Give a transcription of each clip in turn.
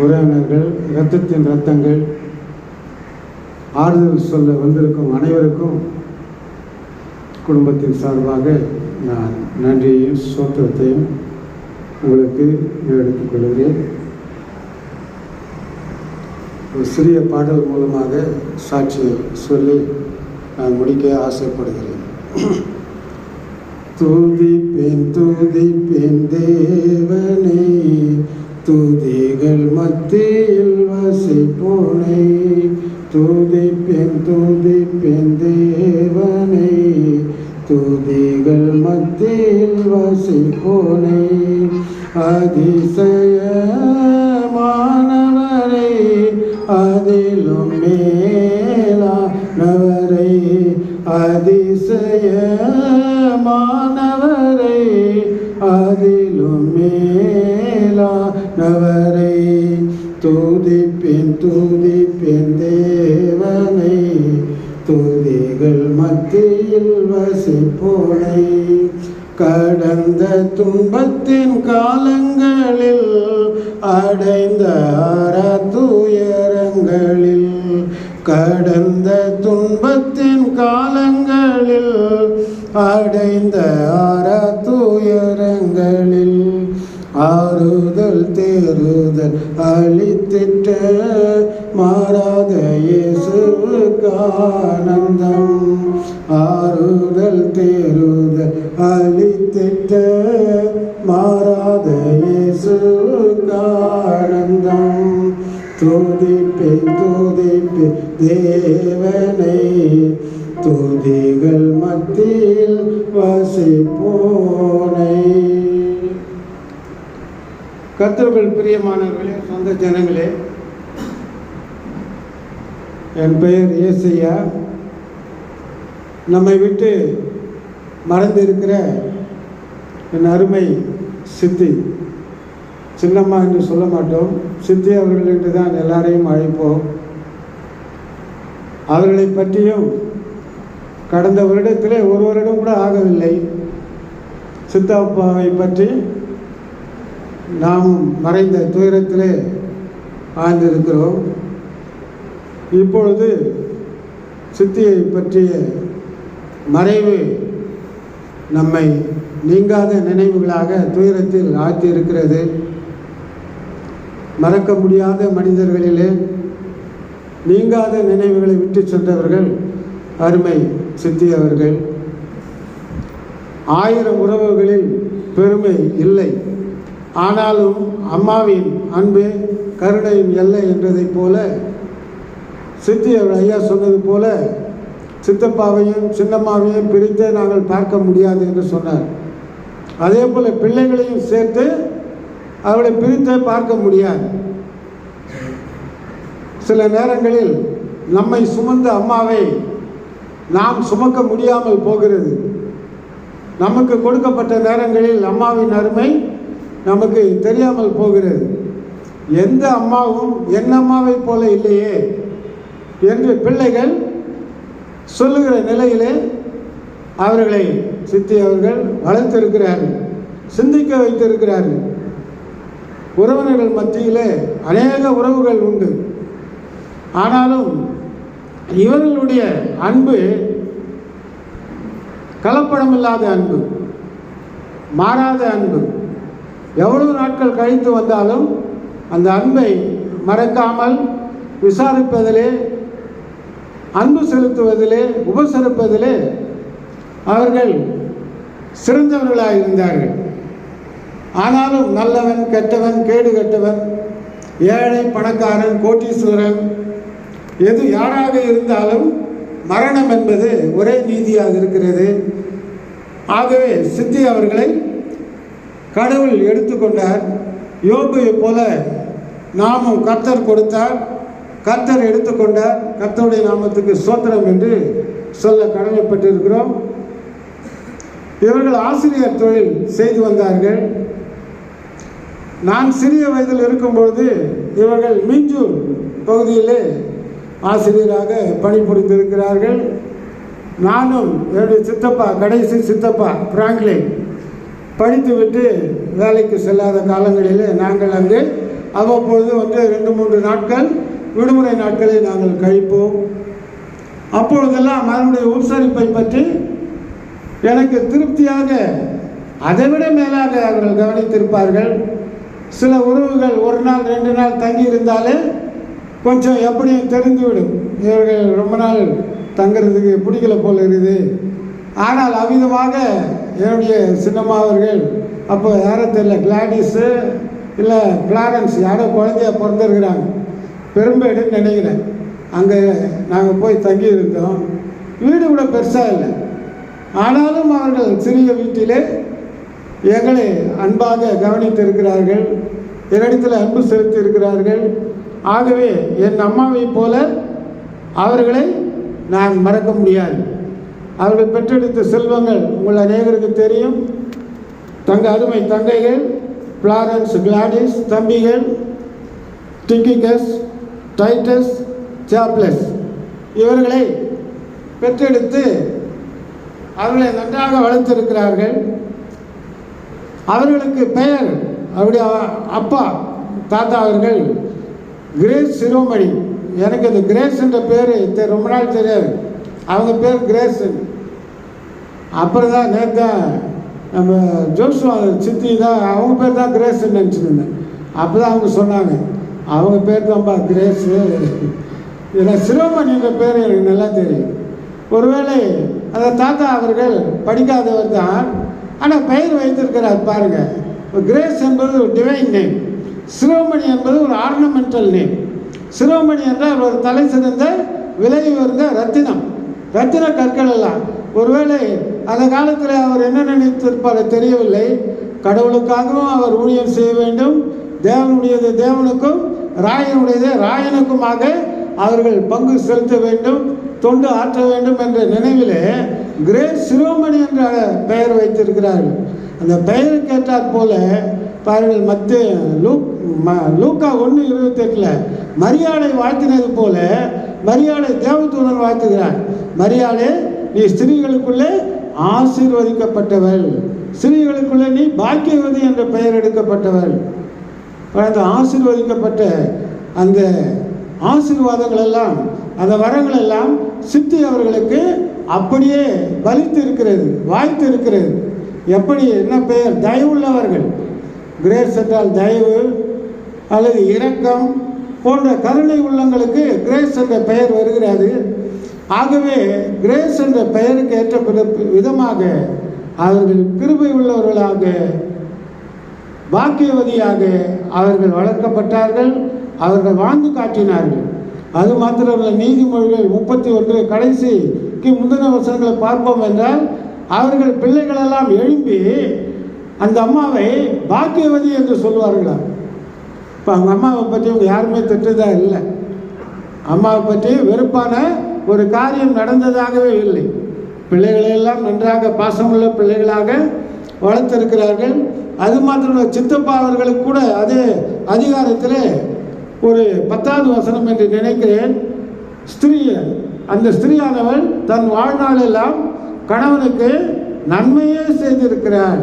உறவினர்கள், இரத்தத்தின் இரத்தங்கள், ஆறுதல் சொல்ல வந்திருக்கும் அனைவருக்கும் குடும்பத்தின் சார்பாக நான் நன்றியையும் சோத்திரத்தையும் உங்களுக்கு எடுத்துக் கொள்கிறேன். ஒரு சிறிய பாடல் மூலமாக சாட்சியை சொல்லி நான் முடிக்க ஆசைப்படுகிறேன். துதிப்பேன் துதிப்பேன் தேவனே, துதிகள் மத்தியில் வசிப்போனே. துதிப்பேன் துதிப்பேன் தேவனே, துதிகள் மத்தியில் வசிப்போனே. அதிசயமானவரை, அதிலும் மேலானவரை, அதிசயமானவரை, அதிலும் மேலானவரை. துதிப்பேன் துதிப்பேன் தேவனை, துதிகள் மத்தியில் வசிப்போனை. கடந்த துன்பத்தின் காலங்களில், அடைந்த துயரங்களில், கடந்த துன்பத்தின் காலங்களில், அடைந்த துயரங்களில், ஆறுதல் தேறுதல் அளித்திட்ட மாறாத இயேசுவுக்கு ஆனந்தம். ஆறுதல் தேறுதல் அளித்திட்ட மாறாத இயேசுவுக்கு ஆனந்தம். துதிப்பேன் துதிப்பேன் தேவனை, துதிகள் மத்தியில் வசிப்போனை. கர்த்தருக்குள் பிரியமானவர்களே, சொந்த ஜனங்களே, என் பெயர் ஏசையா. நம்மை விட்டு மறந்திருக்கிற என் அருமை சித்தி, சின்னம்மா என்று சொல்ல மாட்டோம், சித்தி அவர்கள் என்று தான் எல்லாரையும் அழைப்போம். அவர்களை பற்றியும் கடந்த வருடத்திலே ஒரு வருடம் கூட ஆகவில்லை. சித்தப்பாவை பற்றி நாம் மறைந்த துயரத்திலே ஆழ்ந்திருக்கிறோம். இப்பொழுது சித்தியை பற்றிய மறைவு நம்மை நீங்காத நினைவுகளாக துயரத்தில் ஆழ்த்தியிருக்கிறது. மறக்க முடியாத மனிதர்களிலே நீங்காத நினைவுகளை விட்டு சென்றவர்கள் அருமை சித்தி அவர்கள். 1000 உறவுகளில் பெருமை இல்லை, ஆனாலும் அம்மாவின் அன்பு கருணையின் எல்லை என்றதைப் போல, சித்தி அவர் ஐயா சொன்னது போல, சித்தப்பாவையும் சின்னம்மாவையும் பிரித்தே நாங்கள் பார்க்க முடியாது என்று சொன்னார். அதே போல் பிள்ளைகளையும் சேர்த்து அவளை பிரித்தே பார்க்க முடியாது. சில நேரங்களில் நம்மை சுமந்த அம்மாவை நாம் சுமக்க முடியாமல் போகிறது. நமக்கு கொடுக்கப்பட்ட நேரங்களில் அம்மாவின் அருமை நமக்கு தெரியாமல் போகிறது. எந்த அம்மாவும் என் அம்மாவை போல இல்லையே என்று பிள்ளைகள் சொல்லுகிற நிலையிலே அவர்களை சித்தி அவர்கள் வளர்த்திருக்கிறார்கள், சிந்திக்க வைத்திருக்கிறார்கள். உறவினர்கள் மத்தியிலே அநேக உறவுகள் உண்டு, ஆனாலும் இவர்களுடைய அன்பு கலப்படமில்லாத அன்பு, மாறாத அன்பு. எவ்வளவு நாட்கள் கழித்து வந்தாலும் அந்த அன்பை மறக்காமல் விசாரிப்பதிலே, அன்பு செலுத்துவதிலே, உபசரிப்பதிலே அவர்கள் சிறந்தவர்களாக இருந்தார்கள். ஆனாலும் நல்லவன் கெட்டவன், கேடு கெட்டவன், ஏழை பணக்காரன், கோட்டீஸ்வரன், எது யாராக இருந்தாலும் மரணம் என்பது ஒரே நீதியாக இருக்கிறது. ஆகவே சித்தி அவர்களை கடவுள் எடுத்துக்கொண்டார். யோபுவை போல நாமும் கர்த்தர் கொடுத்தார், கர்த்தர் எடுத்துக்கொண்டார். கர்த்தருடைய நாமத்துக்கு ஸ்தோத்திரம் என்று சொல்ல கடமைப்பட்டிருக்கிறோம். இவர்கள் ஆசிரியர் தொழில் செய்து வந்தார்கள். நான் சிறிய வயதில் இருக்கும்பொழுது இவர்கள் மீஞ்சூர் பகுதியிலே ஆசிரியராக பணிபுரிந்திருக்கிறார்கள். நானும் என்னுடைய சித்தப்பா, கடைசி சித்தப்பா பிராங்க்லின் படித்துவிட்டு வேலைக்கு செல்லாத காலங்களிலே நாங்கள் அங்கு அவ்வப்பொழுது வந்து 2-3 நாட்கள் விடுமுறை நாட்களை நாங்கள் கழிப்போம். அப்பொழுதெல்லாம் அதனுடைய உபசரிப்பை பற்றி எனக்கு திருப்தியாக அதைவிட மேலாக அவர்கள் கவனித்திருப்பார்கள். சில உறவுகள் 1 நாள் 2 நாள் தங்கி இருந்தாலே கொஞ்சம் எப்படியும் தெரிந்துவிடும், இவர்கள் ரொம்ப நாள் தங்கிறதுக்கு பிடிக்கல போல இருக்குது. ஆனால் அவ்விதமாக என்னுடைய சின்னம்மா அவர்கள், அப்போ யாரும் தெரியல, கிளாடிஸு இல்லை ஃப்ளாரன்ஸ் யாரோ குழந்தையா பிறந்திருக்கிறாங்க, பெரும்பேடுன்னு நினைக்கிறேன். அங்கே நாங்கள் போய் தங்கி இருந்தோம். வீடு கூட பெருசாக இல்லை, ஆனாலும் அவர்கள் சிறிய வீட்டிலே எங்களை அன்பாக கவனித்திருக்கிறார்கள், என்னிடத்தில் அன்பு செலுத்தி இருக்கிறார்கள். ஆகவே என் அம்மாவை போல அவர்களை நான் மறக்க முடியாது. அவர்கள் பெற்றெடுத்த செல்வங்கள் உங்கள் அநேகருக்கு தெரியும். அருமை தங்கைகள் ஃப்ளாரன்ஸ், கிளாடிஸ், தம்பிகள் டிங்கிகஸ், டைட்டஸ், சாப்லஸ், இவர்களை பெற்றெடுத்து அவர்களை நன்றாக வளர்த்திருக்கிறார்கள். அவர்களுக்கு பெயர், அவருடைய அப்பா தாத்தா அவர்கள் கிரேஸ் சிரோமணி. எனக்கு இந்த கிரேஸ் என்ற பேர் ரொம்ப நாள் தெரியாது, அவங்க பேர் கிரேஸ். அப்புறம் தான் நேற்று தான் நம்ம ஜோஷுவா சித்தி தான் அவங்க பேர் தான் கிரேஸ்ன்னு நினச்சிருந்தேன். அப்போ தான் அவங்க சொன்னாங்க அவங்க பேர் தான்ப்பா கிரேஸு. இதில் சிரோமணின்ற பேர் எனக்கு நல்லா தெரியும். ஒருவேளை அந்த தாத்தா அவர்கள் படிக்காதவர் தான், ஆனால் பெயர் வைத்திருக்கிறார் பாருங்கள். கிரேஸ் என்பது ஒரு டிவைன் நேம், சிரோமணி என்பது ஒரு ஆர்னமெண்டல் நேம். சிரோமணி என்றால் ஒரு தலை சிறந்த விலை உயர்ந்த ரத்தின கற்கள் எல்லாம். ஒருவேளை அந்த காலத்தில் அவர் என்ன நினைத்திருப்பார் தெரியவில்லை. கடவுளுக்காகவும் அவர் ஊழியம் செய்ய வேண்டும், தேவனுடையது தேவனுக்கும் ராயனுடையது ராயனுக்குமாக அவர்கள் பங்கு செலுத்த வேண்டும், தொண்டு ஆற்ற வேண்டும் என்ற நினைவிலே கிரேஸ் சிரோமணி என்ற பெயர் வைத்திருக்கிறார்கள். அந்த பெயருக்கு ஏற்றாற் போல பாருங்கள், லூக்கா 1:28 மரியாதை வாழ்த்தினது போல மரியாதை தேவதூதன் வாழ்த்துகிறார். மரியாதை, நீ ஸ்திரீகளுக்குள்ளே ஆசீர்வதிக்கப்பட்டவள், ஸ்திரீகளுக்குள்ளே நீ பாக்கியவதி என்ற பெயர் எடுக்கப்பட்டவள். அந்த ஆசீர்வதிக்கப்பட்ட அந்த ஆசீர்வாதங்கள் எல்லாம், அந்த வரங்கள் எல்லாம் சித்தி அவர்களுக்கு அப்படியே பலித்து இருக்கிறது, வாய்த்து இருக்கிறது. எப்படி, என்ன பெயர்? தயவுள்ளவர்கள். கிரேஸ் என்றால் தயவு அல்லது இரக்கம் போன்ற கருணை உள்ளங்களுக்கு கிரேஸ் என்ற பெயர் வருகிறது. ஆகவே கிரேஸ் என்ற பெயருக்கு ஏற்ற விதமாக அவர்கள் கிருபை உள்ளவர்களாக, பாக்கியவதியாக அவர்கள் வளர்க்கப்பட்டார்கள், அவர்கள் வாழ்ந்து காட்டினார்கள். அது மாத்திரமல்ல, நீதிமொழிகள் 31 கடைசிக்கு முந்தின வசனங்களை பார்ப்போம் என்றால், அவர்கள் பிள்ளைகளெல்லாம் எழும்பி அந்த அம்மாவை பாக்கியவதி என்று சொல்வார்களாம். இப்போ அவங்க அம்மாவை பற்றி அவங்க யாருமே திட்டதா இல்லை, அம்மாவை பற்றி வெறுப்பான ஒரு காரியம் நடந்ததாகவே இல்லை. பிள்ளைகளையெல்லாம் நன்றாக பாசமுள்ள பிள்ளைகளாக வளர்த்திருக்கிறார்கள். அது மாத்திரம் சித்தப்பா அவர்களுக்கு கூட அதே அதிகாரத்தில் ஒரு 10வது வசனம் என்று நினைக்கிறேன், அந்த ஸ்திரீயானவள் தன் வாழ்நாளெல்லாம் கணவனுக்கு நன்மையே செய்திருக்கிறார்.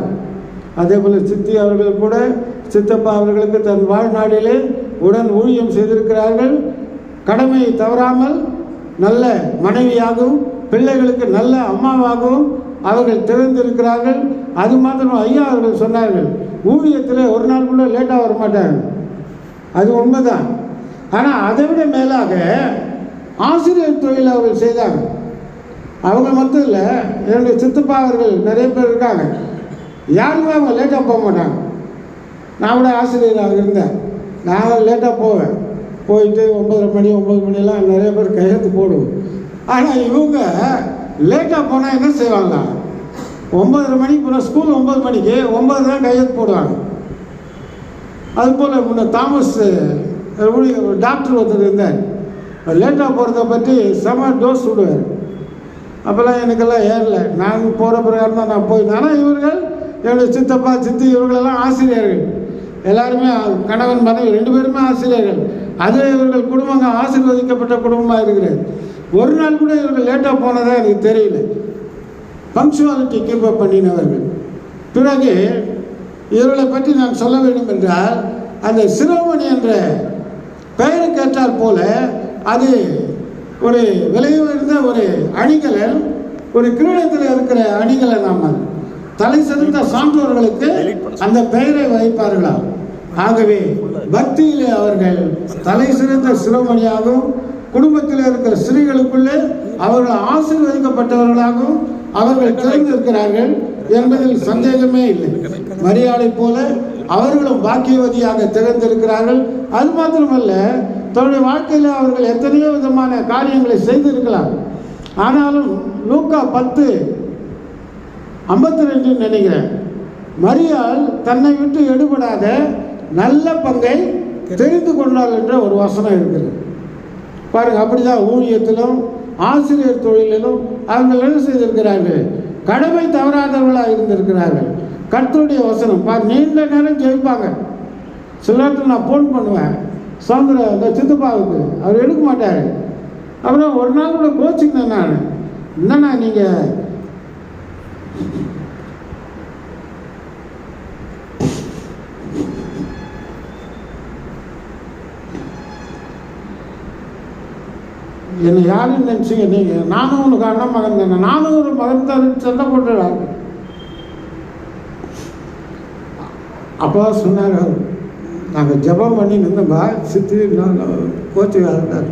அதே போல் சித்தி அவர்கள் கூட சித்தப்பா அவர்களுக்கு தன் வாழ்நாளிலே உடன் ஊழியம் செய்திருக்கிறார்கள். கடமையை தவறாமல் நல்ல மனைவியாகவும் பிள்ளைகளுக்கு நல்ல அம்மாவாகவும் அவர்கள் திறந்திருக்கிறார்கள். அது மாத்திரம் ஐயா அவர்கள் சொன்னார்கள், ஊழியத்தில் ஒரு நாள் கூட லேட்டாக வர மாட்டாங்க. அது உண்மைதான். ஆனால் அதை விட மேலாக ஆசிரியர் தொழில் அவர்கள் செய்தாங்க. அவங்க மட்டும் இல்லை, என்னுடைய சித்தப்பா அவர்கள் நிறைய பேர் இருக்காங்க, யாருமே அவங்க லேட்டாக போக மாட்டாங்க. நான் கூட ஆசிரியராக இருந்தேன், நான் லேட்டாக போவேன். போயிட்டு 9:30 மணியெல்லாம் நிறைய பேர் கையெழுத்து போடுவோம். ஆனால் இவங்க லேட்டாக போனால் என்ன செய்வாங்க, 9:30 மணிக்கு போனால் ஸ்கூல் 9 மணிக்கு 9 தான் கையெழுத்து போடுவாங்க. அதுபோல் முன்ன தாமஸ் டாக்டர் ஒருத்தர் இருந்தார், லேட்டாக போகிறத பற்றி செம டோஸ் விடுவார். அப்போல்லாம் எனக்கெல்லாம் ஏறல, நான் போகிற பிரகாரம் தான் நான் போயிருந்தேன். ஆனால் இவர்கள், என்னுடைய சித்தப்பா சித்தி இவர்களெல்லாம் ஆசிரியர்கள், எல்லாருமே கணவன் மனைவி 2 பேருமே ஆசிரியர்கள். அதில் இவர்கள் குடும்பங்க ஆசீர்வதிக்கப்பட்ட குடும்பமாக இருக்கிறது. ஒரு நாள் கூட இவர்கள் லேட்டாக போனதாக எனக்கு தெரியல. பங்க்சுவாலிட்டி கீப்பப் பண்ணினவர்கள். பிறகு இவர்களை பற்றி நான் சொல்ல வேண்டும் என்றால், அந்த சிரோமணி என்ற பெயருக்கு ஏற்றாற் போல அது ஒரு விலை உயர்ந்த ஒரு அணிகலன், ஒரு கிரீடத்தில் இருக்கிற அணிகலன். நாம் தலை சிறந்த சான்றோர்களுக்கு அந்த பெயரை வைப்பார்களாம். ஆகவே பக்தியிலே அவர்கள் தலை சிறந்த சிரோமணியாகவும், குடும்பத்தில் இருக்கிற ஸ்திரீகளுக்குள்ளே அவர்கள் ஆசீர்வதிக்கப்பட்டவர்களாகவும் அவர்கள் தெரிந்திருக்கிறார்கள் என்பதில் சந்தேகமே இல்லை. மரியாதை போல அவர்களும் பாக்கியவதியாக திகழ்ந்திருக்கிறார்கள். அது மாத்திரமல்ல, தன்னுடைய வாழ்க்கையில் அவர்கள் எத்தனையோ விதமான காரியங்களை செய்திருக்கலாம். ஆனாலும் லூக்கா 10:52 நினைக்கிறேன், மரியாள் தன்னை விட்டு எடுபடாத நல்ல பங்கை தெரிந்து கொண்டாள் என்ற ஒரு வசனம் இருக்கிறது பாருங்க. அப்படிதான் ஊழியத்திலும் ஆசிரியர் தொழிலிலும் அவர்கள் என்ன செய்திருக்கிறார்கள்? கடமை தவறாதவர்களாக இருந்திருக்கிறார்கள். கர்த்தருடைய வசனம் நீண்ட நேரம் ஜெயிப்பாங்க. சில நேரத்தில் நான் ஃபோன் பண்ணுவேன் இந்த சித்தப்பாவுக்கு, அவர் எடுக்க மாட்டார். அப்புறம் ஒரு நாள் கூட கோச்சிங்க, நான் என்னண்ணா நீங்கள் என்னை யாருன்னு நினச்சிங்க நீங்கள்? நானும் உனக்கு அண்ணன் மகன் தானே, நானும் ஒரு மகன் தான் சண்டை போட்டுறாங்க. அப்போ சொன்னார், நாங்கள் ஜபம் பண்ணி நின்றோம்பா, சித்தி நான் கோச்சுக்காரர்.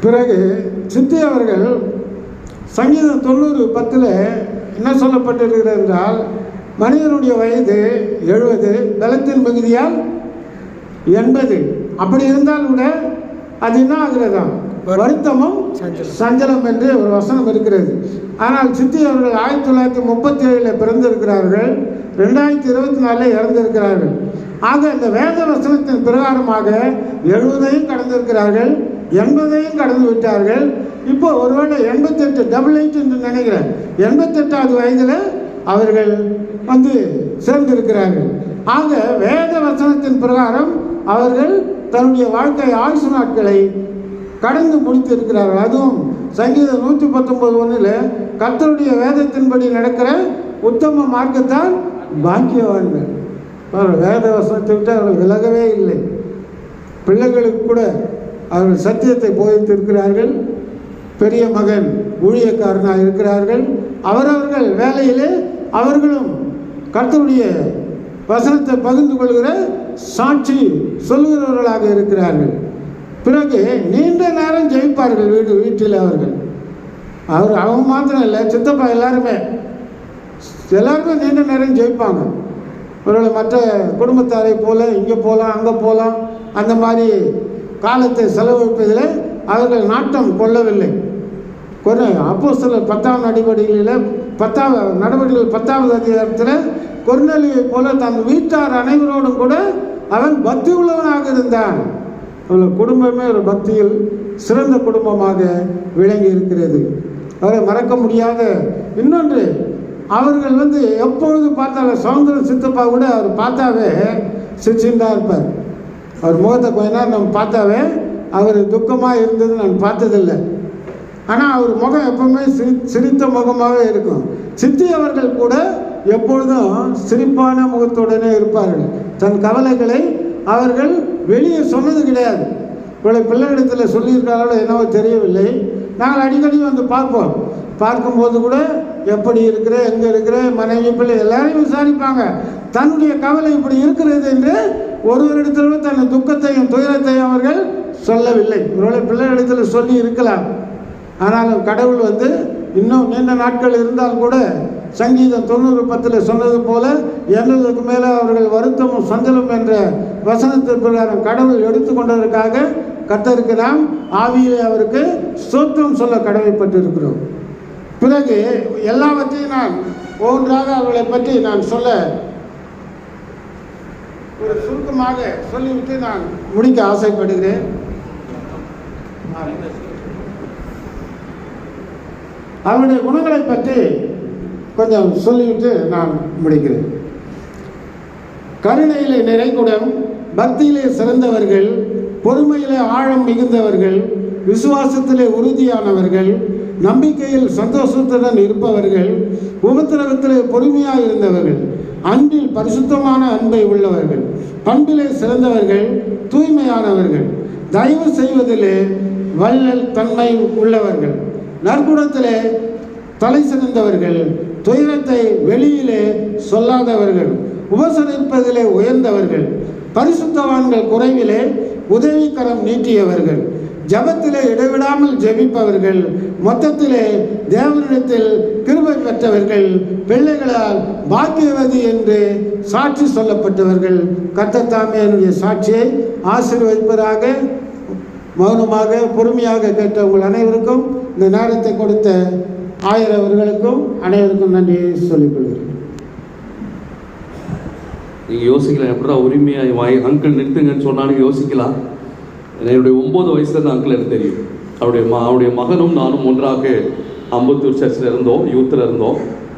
பிறகு சித்தி அவர்கள் சங்கீதம் 90:10 என்ன சொல்லப்பட்டிருக்கிறது என்றால், மனிதனுடைய வயது 70, பலத்தின் மிகுதியால் 80. அப்படி இருந்தால் கூட அது என்ன ஆகிறதா? வருத்தமும் சஞ்சலம் என்று ஒரு வசனம் இருக்கிறது. ஆனால் சித்தி அவர்கள் 1937 பிறந்திருக்கிறார்கள், 2024 இறந்திருக்கிறார்கள். ஆக இந்த வேத வசனத்தின் பிரகாரமாக 70ஐயும் கடந்திருக்கிறார்கள், 80ஐயும் கடந்து விட்டார்கள். இப்போ ஒருவேளை 88 88 என்று நினைக்கிறேன், 88வது வயதில் அவர்கள் சேர்ந்திருக்கிறார்கள். ஆக வேத வசனத்தின் பிரகாரம் அவர்கள் தன்னுடைய வாழ்க்கை ஆயுசு நாட்களை கடந்து முடித்து இருக்கிறார்கள். அதுவும் சங்கீதம் 119:1 கர்த்தருடைய வேதத்தின்படி நடக்கிற உத்தம மார்க்கத்தால் பாக்கியவான்கள். வேத வசனத்தை விட்டு அவர்கள் விலகவே இல்லை. பிள்ளைகளுக்கு கூட அவர்கள் சத்தியத்தை போதித்திருக்கிறார்கள். பெரிய மகன் ஊழியக்காரனாக இருக்கிறார்கள். அவரவர்கள் வேலையிலே அவர்களும் கர்த்தருடைய வசனத்தை பகிர்ந்து கொள்கிற சாட்சி சொல்கிறவர்களாக இருக்கிறார்கள். பிறகு நீண்ட நேரம் ஜெயிப்பார்கள் வீட்டில் அவர்கள். அவங்க மாத்திரம் இல்லை, சித்தப்பா எல்லாருமே நீண்ட நேரம் ஜெயிப்பாங்க. ஒருவேளை மற்ற குடும்பத்தாரை போல இங்கே போகலாம் அங்கே போகலாம் அந்த மாதிரி காலத்தை செலவழிப்பதில் அவர்கள் நாட்டம் கொள்ளவில்லை. அப்போஸ்தலர் 10ஆம் நடவடிக்கையில் 10வது அதிகாரத்தில் கொர்நேலியை போல தன் வீட்டார் அனைவரோடும் கூட அவன் பக்தி உள்ளவனாக இருந்தான். அவர்கள் குடும்பமே ஒரு பக்தியில் சிறந்த குடும்பமாக விளங்கி இருக்கிறது. அவரை மறக்க முடியாத இன்னொன்று, அவர்கள் எப்பொழுது பார்த்தாலும் சௌந்தரம் சித்தப்பா கூட அவர் பார்த்தாவே சிரிச்சுதான் இருப்பார். அவர் முகத்தை கொஞ்ச நேரம் நம்ம பார்த்தாவே அவர் துக்கமாக இருந்தது நான் பார்த்ததில்லை. ஆனால் அவர் முகம் எப்பவுமே சிரித்த முகமாகவே இருக்கும். சித்தி அவர்கள் கூட எப்பொழுதும் சிரிப்பான முகத்துடனே இருப்பார்கள். தன் கவலைகளை அவர்கள் வெளியே சொன்னது கிடையாது. இவளை பிள்ளைகளிடத்தில் சொல்லியிருக்காங்களோ என்னவோ தெரியவில்லை. நாங்கள் அடிக்கடி பார்ப்போம். பார்க்கும்போது கூட எப்படி இருக்கிற, எங்கே இருக்கிற, மனைவி பிள்ளை எல்லாரையும் விசாரிப்பாங்க. தன்னுடைய கவலை இப்படி இருக்கிறது என்று ஒருவரிடத்திலும் தன் துக்கத்தையும் துயரத்தையும் அவர்கள் சொல்லவில்லை. இவர்களை பிள்ளைகளிடத்தில் சொல்லி இருக்கலாம். ஆனாலும் கடவுள் இன்னும் நீண்ட நாட்கள் இருந்தால் கூட சங்கீதம் 90:10 சொன்னது போல 80க்கு மேலே அவர்கள் வருத்தமும் சஞ்சலம் என்ற வசனத்தின் பிரகாரம் கடவுள் எடுத்துக்கொண்டதற்காக கர்த்தருக்கு நாம் ஆவியிலே அவருக்கு ஸ்தோத்திரம் சொல்ல கடமைப்பட்டிருக்கிறோம். பிறகு எல்லாவற்றையும் நான் ஒன்றாக அவர்களை பற்றி நான் சொல்ல ஒரு சுருக்கமாக சொல்லிவிட்டு நான் முடிக்க ஆசைப்படுகிறேன். அவருடைய குணங்களை பற்றி கொஞ்சம் சொல்லிவிட்டு நான் முடிக்கிறேன். கருணையிலே நிறைகுடம், பக்தியிலே சிறந்தவர்கள், பொறுமையிலே ஆழம் மிகுந்தவர்கள், விசுவாசத்திலே உறுதியானவர்கள், நம்பிக்கையில் சந்தோஷத்துடன் இருப்பவர்கள், உபத்திரவத்திலே பொறுமையாக இருந்தவர்கள், அன்பில் பரிசுத்தமான அன்பை உள்ளவர்கள், பண்பிலே சிறந்தவர்கள், தூய்மையானவர்கள், தயவு செய்வதிலே வள்ளல் தன்மை உள்ளவர்கள், நற்குணத்திலே தலை சிறந்தவர்கள், துயரத்தை வெளியிலே சொல்லாதவர்கள், உபசரிப்பதிலே உயர்ந்தவர்கள், பரிசுத்தவான்கள் குறைவிலே உதவிக்கரம் நீட்டியவர்கள், ஜபத்திலே இடைவிடாமல் ஜெபிப்பவர்கள், மொத்தத்திலே தேவனிடத்தில் கிருபை பெற்றவர்கள், பிள்ளைகளால் பாக்கியவதி என்று சாட்சி சொல்லப்பட்டவர்கள். கர்த்தர் தாமே என்னுடைய சாட்சியை ஆசீர்வதிப்பதாக. மௌனமாக பொறுமையாக கேட்ட உங்கள் அனைவருக்கும், இந்த நேரத்தை கொடுத்த ஆயர் அவர்களுக்கும் அனைவருக்கும் நன்றியை சொல்லிக் கொள்கிறேன். நீங்கள் யோசிக்கலாம், எப்படா உரிமையாக அங்கிள் நிறுத்துங்கன்னு சொன்னாலும் யோசிக்கலாம். என்னுடைய 9 வயசுலேருந்து அங்கிள் எனக்கு தெரியும். அவருடைய மகனும் நானும் ஒன்றாக அம்பத்தூர் சர்ச்சில் இருந்தோம், யூத்தில் இருந்தோம்.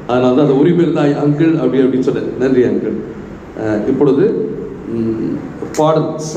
அதனால தான் அந்த உரிமை இருந்தால் அங்கிள் அப்படின்னு சொன்னேன். நன்றி அங்கிள். இப்பொழுது பாடல்